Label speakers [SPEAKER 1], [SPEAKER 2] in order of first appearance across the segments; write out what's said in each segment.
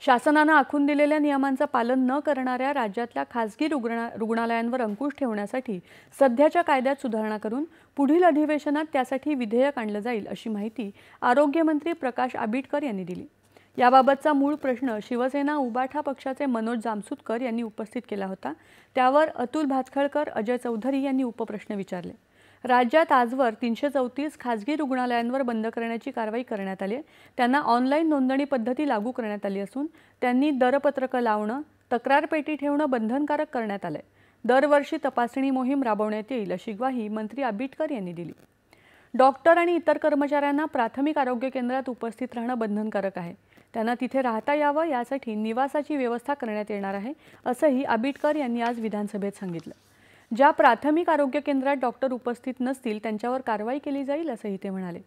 [SPEAKER 1] शासनाने आखून दिलेल्या नियमांचं पालन न करणाऱ्या राज्यातल्या खासगी रुग्णालयांवर अंकुश ठेवण्यासाठी सध्याच्या कायद्यात सुधारणा करून पुढील अधिवेशनात त्यासाठी विधेयक आणलं जाईल अशी माहिती आरोग्यमंत्री प्रकाश आबिटकर यांनी दिली। याबाबतचा मूळ प्रश्न शिवसेना उबाठा पक्षाचे मनोज जामसुदकर यांनी उपस्थित केला होता। त्यावर अतुल भातखळकर, अजय चौधरी यांनी उपप्रश्न विचारले। राज्यात आजवर 334 खासगी रुग्णालयांवर बंद करण्याची कारवाई करण्यात आली आहे। त्यांना ऑनलाईन नोंदणी पद्धती लागू करण्यात आली असून त्यांनी दरपत्रक लावणं, तक्रार पेटी ठेवणं बंधनकारक करण्यात आलंय। दरवर्षी तपासणी मोहीम राबवण्यात येईल अशी ग्वाही मंत्री आबिटकर यांनी दिली। डॉक्टर आणि इतर कर्मचाऱ्यांना प्राथमिक आरोग्य केंद्रात उपस्थित राहणं बंधनकारक आहे। त्यांना तिथे राहता यावं यासाठी निवासाची व्यवस्था करण्यात येणार आहे असंही आबिटकर यांनी आज विधानसभेत सांगितलं। ज्या प्राथमिक आरोग्य केंद्रात डॉक्टर उपस्थित नसतील त्यांच्यावर कारवाई केली जाईल असंही ते म्हणाले।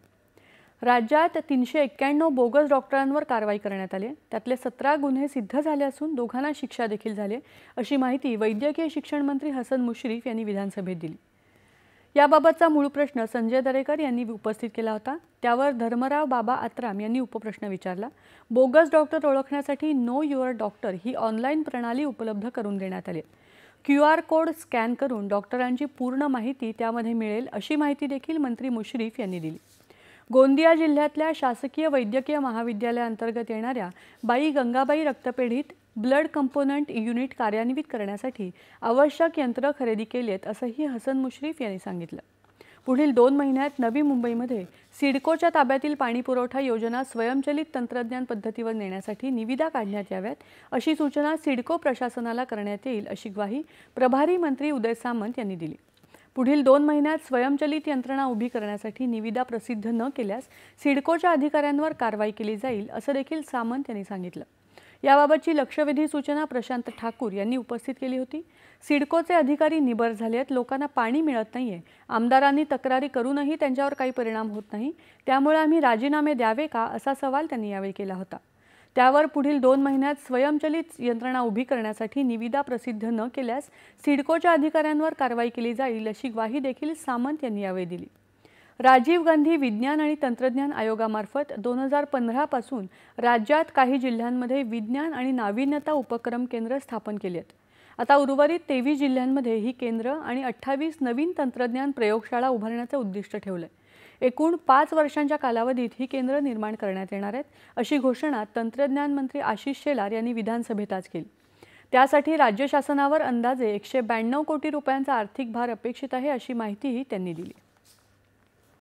[SPEAKER 1] राज्यात 391 बोगस डॉक्टरांवर कारवाई करण्यात आली। त्यातले 17 गुन्हे सिद्ध झाले असून दोघांना शिक्षा देखील झाली अशी माहिती वैद्यकीय शिक्षण मंत्री हसन मुश्रीफ यांनी विधानसभेत दिली। याबाबतचा मूळ प्रश्न संजय दरेकर यांनी उपस्थित केला होता। त्यावर धर्मराव बाबा आत्राम यांनी उपप्रश्न विचारला। बोगस डॉक्टर ओळखण्यासाठी नो युअर डॉक्टर ही ऑनलाईन प्रणाली उपलब्ध करून देण्यात आली। QR कोड स्कॅन करून डॉक्टरांची पूर्ण माहिती त्यामध्ये मिळेल अशी माहिती देखील मंत्री मुश्रीफ यांनी दिली। गोंदिया जिल्ह्यातल्या शासकीय वैद्यकीय महाविद्यालयाअंतर्गत येणाऱ्या बाई गंगाबाई रक्तपेढीत ब्लड कंपोनंट युनिट कार्यान्वित करण्यासाठी आवश्यक यंत्र खरेदी केलेत असंही हसन मुश्रीफ यांनी सांगितलं। पुढील 2 महिन्यात नवी मुंबईमध्ये सिडकोच्या ताब्यातील पाणीपुरवठा योजना स्वयंचलित तंत्रज्ञान पद्धतीवर नेण्यासाठी निविदा काढण्यात याव्यात अशी सूचना सिडको प्रशासनाला करण्यात येईल अशी ग्वाही प्रभारी मंत्री उदय सामंत यांनी दिली। पुढील 2 महिन्यात स्वयंचलित यंत्रणा उभी करण्यासाठी निविदा प्रसिद्ध न केल्यास सिडकोच्या अधिकाऱ्यांवर कारवाई केली जाईल असं देखील सामंत यांनी सांगितलं। याबाबतची लक्षवेधी सूचना प्रशांत ठाकूर यांनी उपस्थित केली होती। सिडकोचे अधिकारी निबर झाले आहेत, लोकांना पाणी मिळत नाहीये, आमदारांनी तक्रारी करूनही त्यांच्यावर काही परिणाम होत नाही, त्यामुळे आम्ही राजीनामे द्यावे का असा सवाल त्यांनी यावेळी केला होता। त्यावर पुढील 2 महिन्यात स्वयंचलित यंत्रणा उभी करण्यासाठी निविदा प्रसिद्ध न केल्यास सिडकोच्या अधिकाऱ्यांवर कारवाई केली जाईल अशी ग्वाही देखील सामंत यांनी यावेळी दिली। राजीव गांधी विज्ञान आणि तंत्रज्ञान आयोगामार्फत 2015 पासून राज्यात काही जिल्ह्यांमध्ये विज्ञान आणि नाविन्यता उपक्रम केंद्र स्थापन केली आहेत। आता उर्वरित 23 जिल्ह्यांमध्ये ही केंद्र आणि 28 नवीन तंत्रज्ञान प्रयोगशाळा उभारण्याचे उद्दिष्ट ठेवले। एकूण 5 वर्षांच्या कालावधीत ही केंद्र निर्माण करण्यात येणार आहेत अशी घोषणा तंत्रज्ञान मंत्री आशिष शेलार यांनी विधानसभेत आज केली। त्यासाठी राज्य शासनावर अंदाजे 192 कोटी रुपयांचा आर्थिक भार अपेक्षित आहे अशी माहितीही त्यांनी दिली।